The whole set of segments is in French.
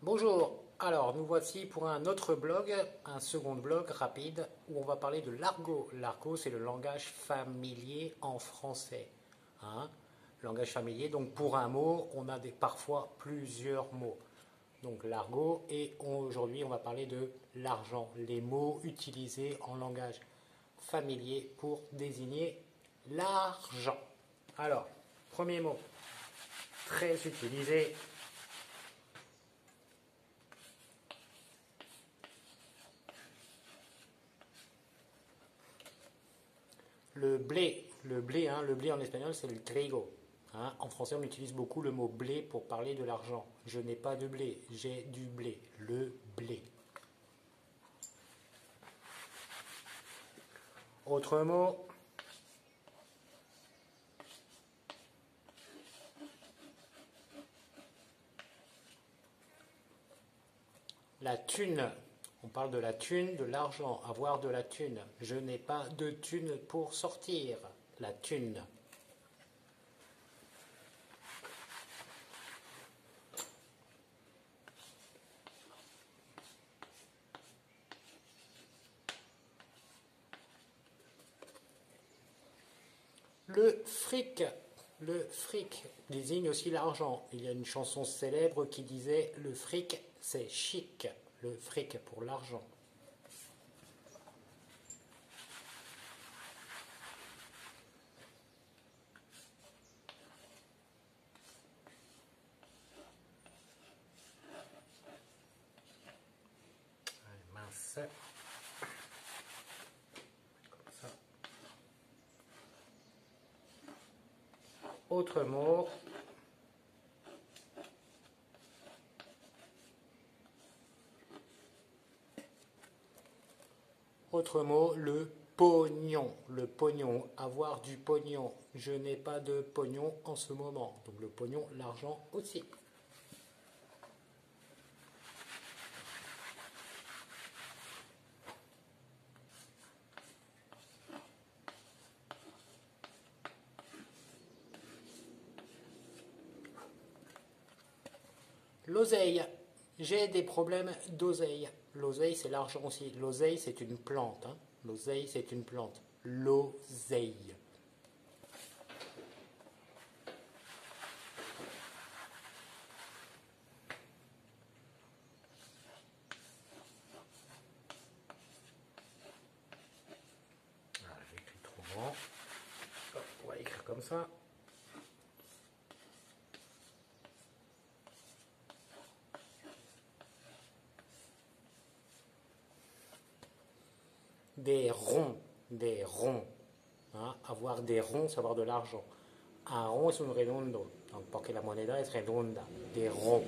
Bonjour, alors nous voici pour un autre blog, un second blog rapide où on va parler de l'argot. L'argot c'est le langage familier en français. Hein. Langage familier, donc pour un mot, on a parfois plusieurs mots. Donc l'argot et aujourd'hui on va parler de l'argent, les mots utilisés en langage familier pour désigner l'argent. Alors, premier mot, très utilisé. Le blé en espagnol c'est le trigo. Hein. En français on utilise beaucoup le mot blé pour parler de l'argent. Je n'ai pas de blé, j'ai du blé, le blé. Autre mot, la thune. On parle de la thune, de l'argent, avoir de la thune. Je n'ai pas de thune pour sortir. La thune. Le fric désigne aussi l'argent. Il y a une chanson célèbre qui disait le fric c'est chic. Le fric pour l'argent. Mince. Comme ça. Autre mot. Autre mot, le pognon. Le pognon, avoir du pognon. Je n'ai pas de pognon en ce moment. Donc le pognon, l'argent aussi. L'oseille. J'ai des problèmes d'oseille. L'oseille, c'est l'argent aussi. L'oseille, c'est une plante. Hein. L'oseille, c'est une plante. L'oseille. Ah, j'écris trop grand. Hop, on va écrire comme ça. Des ronds, des ronds. Hein, avoir des ronds, c'est avoir de l'argent. Un rond es un redondo. Donc, porque la moneda es redonda. Des ronds.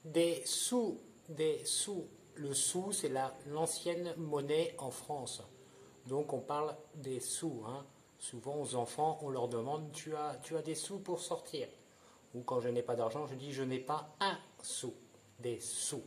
Des sous, des sous. Le sou, c'est l'ancienne monnaie en France. Donc on parle des sous. Hein. Souvent aux enfants, on leur demande tu as des sous pour sortir. Ou quand je n'ai pas d'argent, je dis je n'ai pas un sou. Des sous.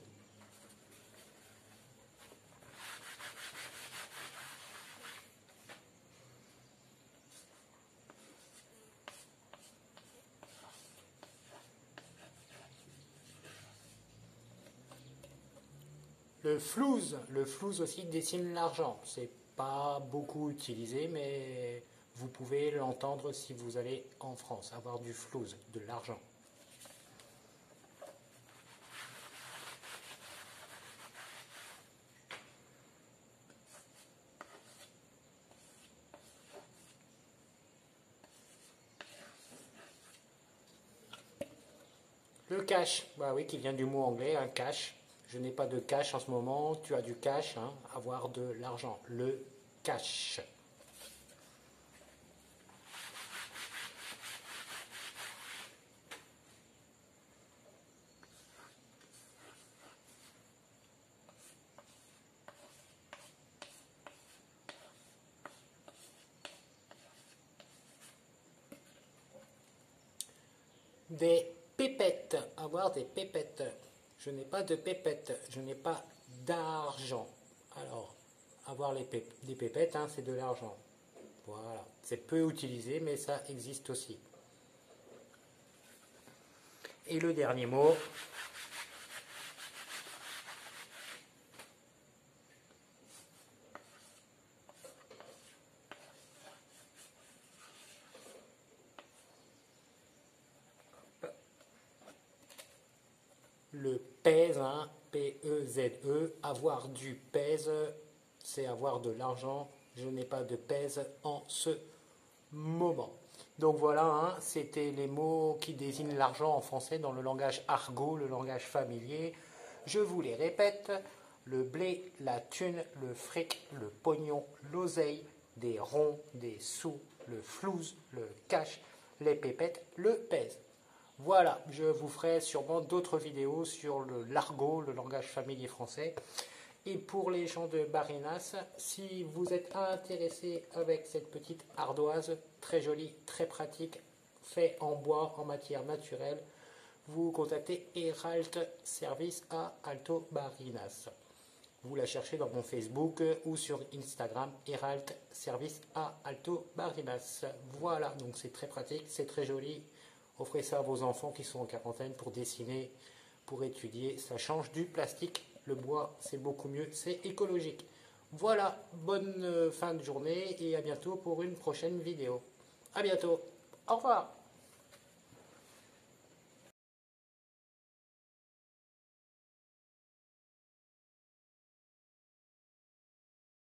Le flouze aussi dessine l'argent. C'est pas beaucoup utilisé, mais vous pouvez l'entendre si vous allez en France, avoir du flouze, de l'argent. Le cash, bah oui, qui vient du mot anglais, un cash. Je n'ai pas de cash en ce moment, tu as du cash, hein, avoir de l'argent. Le cash. Des pépettes, avoir des pépettes. Je n'ai pas de pépettes, je n'ai pas d'argent. Alors, avoir des pépettes, hein, c'est de l'argent. Voilà, c'est peu utilisé, mais ça existe aussi. Et le dernier mot, le pèse, hein, P-E-Z-E, avoir du pèse, c'est avoir de l'argent. Je n'ai pas de pèse en ce moment. Donc voilà, hein, c'était les mots qui désignent l'argent en français dans le langage argot, le langage familier. Je vous les répète, le blé, la thune, le fric, le pognon, l'oseille, des ronds, des sous, le flouze, le cash, les pépettes, le pèse. Voilà, je vous ferai sûrement d'autres vidéos sur l'argot, le langage familier français. Et pour les gens de Barinas, si vous êtes intéressé avec cette petite ardoise, très jolie, très pratique, fait en bois, en matière naturelle, vous contactez Herald Service à Alto Barinas. Vous la cherchez dans mon Facebook ou sur Instagram, Herald Service à Alto Barinas. Voilà, donc c'est très pratique, c'est très joli. Offrez ça à vos enfants qui sont en quarantaine pour dessiner, pour étudier. Ça change du plastique. Le bois, c'est beaucoup mieux, c'est écologique. Voilà, bonne fin de journée et à bientôt pour une prochaine vidéo. À bientôt. Au revoir.